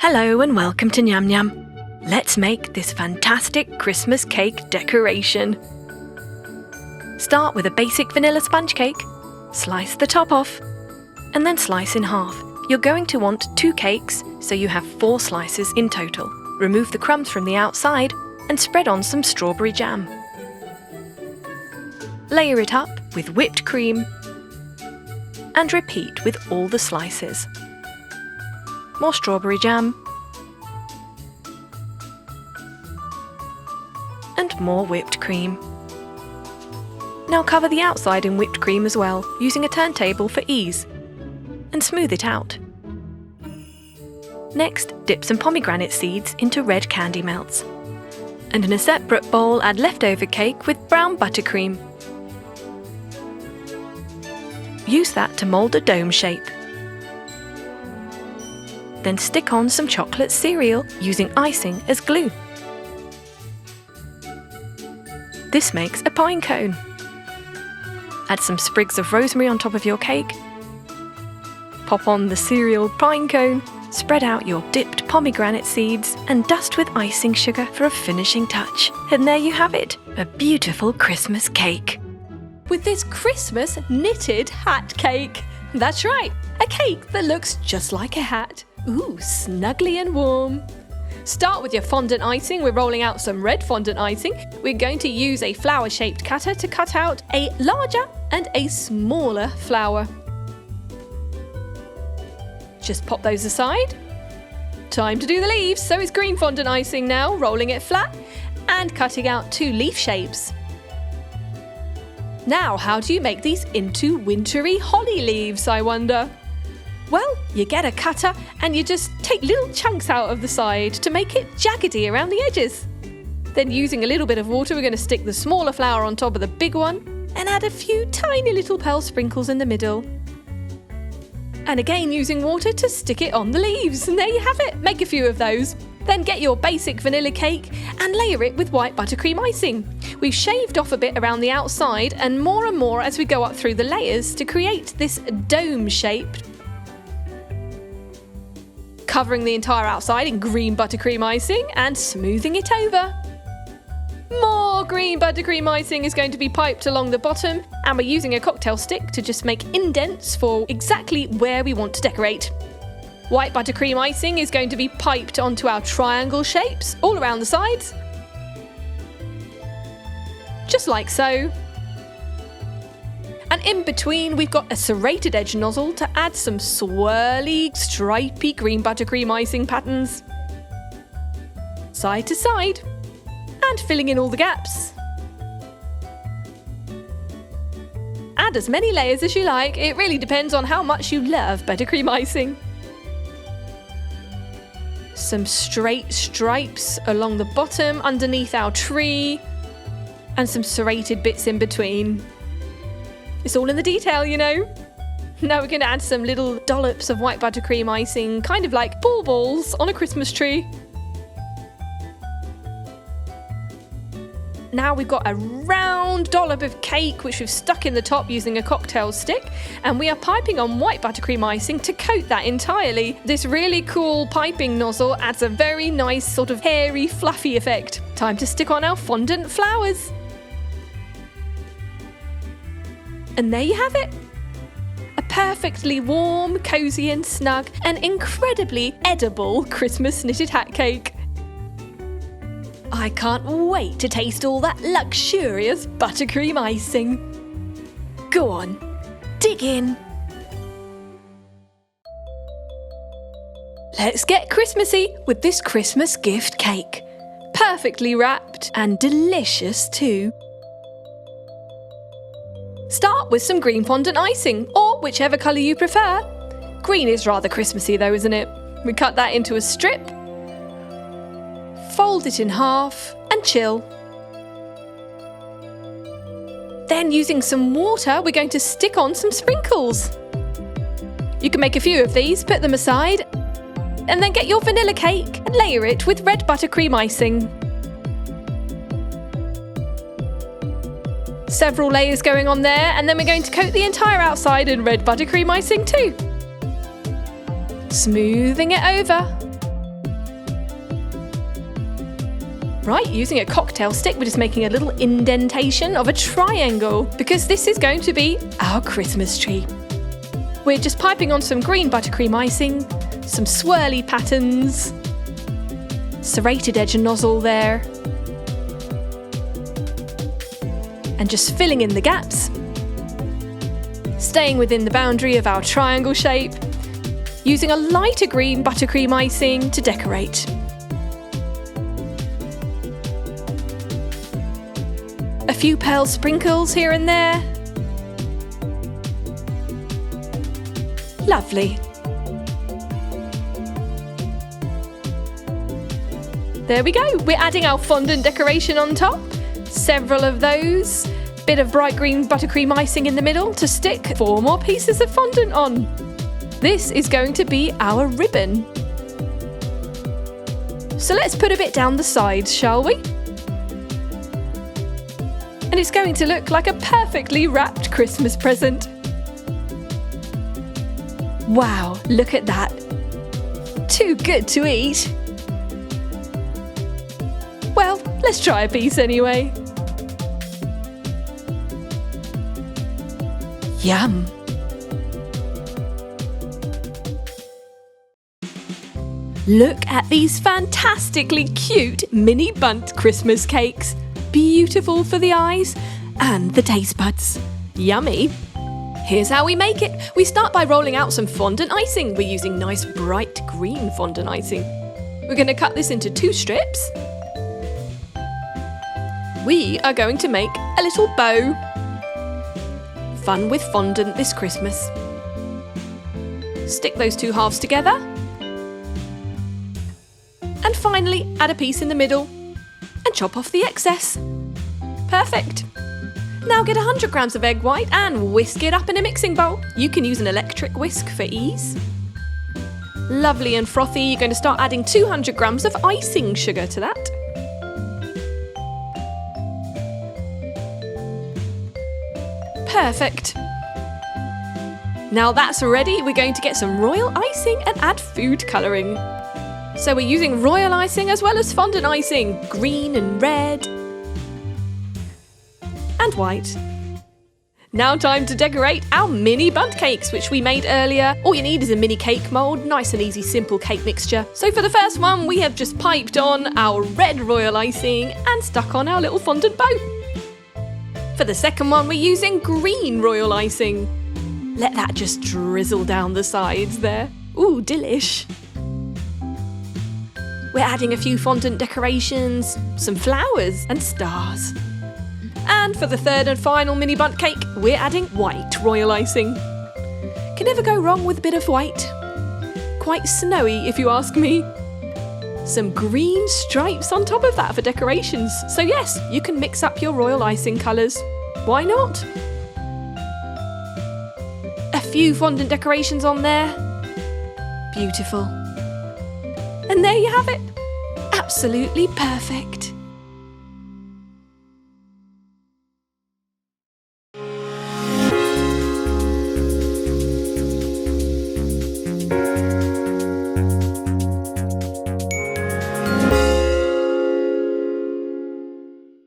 Hello and welcome to Nyam Nyam. Let's make this fantastic Christmas cake decoration. Start with a basic vanilla sponge cake. Slice the top off and then slice in half. You're going to want 2 cakes, so you have 4 slices in total. Remove the crumbs from the outside and spread on some strawberry jam. Layer it up with whipped cream and repeat with all the slices. More strawberry jam and more whipped cream. Now cover the outside in whipped cream as well, using a turntable for ease, and smooth it out. Next, dip some pomegranate seeds into red candy melts, and in a separate bowl add leftover cake with brown buttercream. Use that to mould a dome shape. Then stick on some chocolate cereal using icing as glue. This makes a pine cone. Add some sprigs of rosemary on top of your cake. Pop on the cereal pine cone, spread out your dipped pomegranate seeds and dust with icing sugar for a finishing touch. And there you have it, a beautiful Christmas cake. With this Christmas knitted hat cake. That's right, a cake that looks just like a hat. Ooh, snuggly and warm. Start with your fondant icing. We're rolling out some red fondant icing. We're going to use a flower-shaped cutter to cut out a larger and a smaller flower. Just pop those aside. Time to do the leaves. So it's green fondant icing now, rolling it flat and cutting out 2 leaf shapes. Now, how do you make these into wintry holly leaves, I wonder? Well, you get a cutter and you just take little chunks out of the side to make it jaggedy around the edges. Then using a little bit of water, we're going to stick the smaller flower on top of the big one and add a few tiny little pearl sprinkles in the middle. And again using water to stick it on the leaves. And there you have it. Make a few of those. Then get your basic vanilla cake and layer it with white buttercream icing. We've shaved off a bit around the outside and more as we go up through the layers to create this dome shape. Covering the entire outside in green buttercream icing and smoothing it over. More green buttercream icing is going to be piped along the bottom, and we're using a cocktail stick to just make indents for exactly where we want to decorate. White buttercream icing is going to be piped onto our triangle shapes all around the sides. Just like so. And in between, we've got a serrated edge nozzle to add some swirly, stripy green buttercream icing patterns. Side to side. And filling in all the gaps. Add as many layers as you like. It really depends on how much you love buttercream icing. Some straight stripes along the bottom underneath our tree. And some serrated bits in between. It's all in the detail, you know. Now we're going to add some little dollops of white buttercream icing, kind of like balls on a Christmas tree. Now we've got a round dollop of cake which we've stuck in the top using a cocktail stick, and we are piping on white buttercream icing to coat that entirely. This really cool piping nozzle adds a very nice sort of hairy, fluffy effect. Time to stick on our fondant flowers. And there you have it. A perfectly warm, cosy and snug and incredibly edible Christmas knitted hat cake. I can't wait to taste all that luxurious buttercream icing. Go on, dig in. Let's get Christmassy with this Christmas gift cake. Perfectly wrapped and delicious too. Start with some green fondant icing, or whichever colour you prefer. Green is rather Christmassy though, isn't it? We cut that into a strip, fold it in half and chill. Then using some water, we're going to stick on some sprinkles. You can make a few of these, put them aside, and then get your vanilla cake and layer it with red buttercream icing. Several layers going on there, and then we're going to coat the entire outside in red buttercream icing too. Smoothing it over. Right, using a cocktail stick, we're just making a little indentation of a triangle because this is going to be our Christmas tree. We're just piping on some green buttercream icing, some swirly patterns, serrated edge nozzle there, and just filling in the gaps, staying within the boundary of our triangle shape, using a lighter green buttercream icing to decorate. A few pearl sprinkles here and there. Lovely. There we go. We're adding our fondant decoration on top. Several of those. Bit of bright green buttercream icing in the middle to stick 4 more pieces of fondant on. This is going to be our ribbon. So let's put a bit down the sides, shall we? And it's going to look like a perfectly wrapped Christmas present. Wow, look at that. Too good to eat. Well, let's try a piece anyway. Yum! Look at these fantastically cute mini bundt Christmas cakes. Beautiful for the eyes and the taste buds. Yummy! Here's how we make it. We start by rolling out some fondant icing. We're using nice bright green fondant icing. We're going to cut this into 2 strips. We are going to make a little bow. Fun with fondant this Christmas. Stick those 2 halves together. And finally, add a piece in the middle and chop off the excess. Perfect. Now get 100 grams of egg white and whisk it up in a mixing bowl. You can use an electric whisk for ease. Lovely and frothy, you're going to start adding 200 grams of icing sugar to that. Perfect. Now that's ready, we're going to get some royal icing and add food colouring. So we're using royal icing as well as fondant icing, green and red and white. Now time to decorate our mini bundt cakes, which we made earlier. All you need is a mini cake mould, nice and easy, simple cake mixture. So for the first one, we have just piped on our red royal icing and stuck on our little fondant bow. For the second one, we're using green royal icing. Let that just drizzle down the sides there. Ooh, delish. We're adding a few fondant decorations, some flowers and stars. And for the third and final mini bundt cake, we're adding white royal icing. Can never go wrong with a bit of white. Quite snowy if you ask me. Some green stripes on top of that for decorations. So yes, you can mix up your royal icing colours. Why not? A few fondant decorations on there. Beautiful. And there you have it. Absolutely perfect.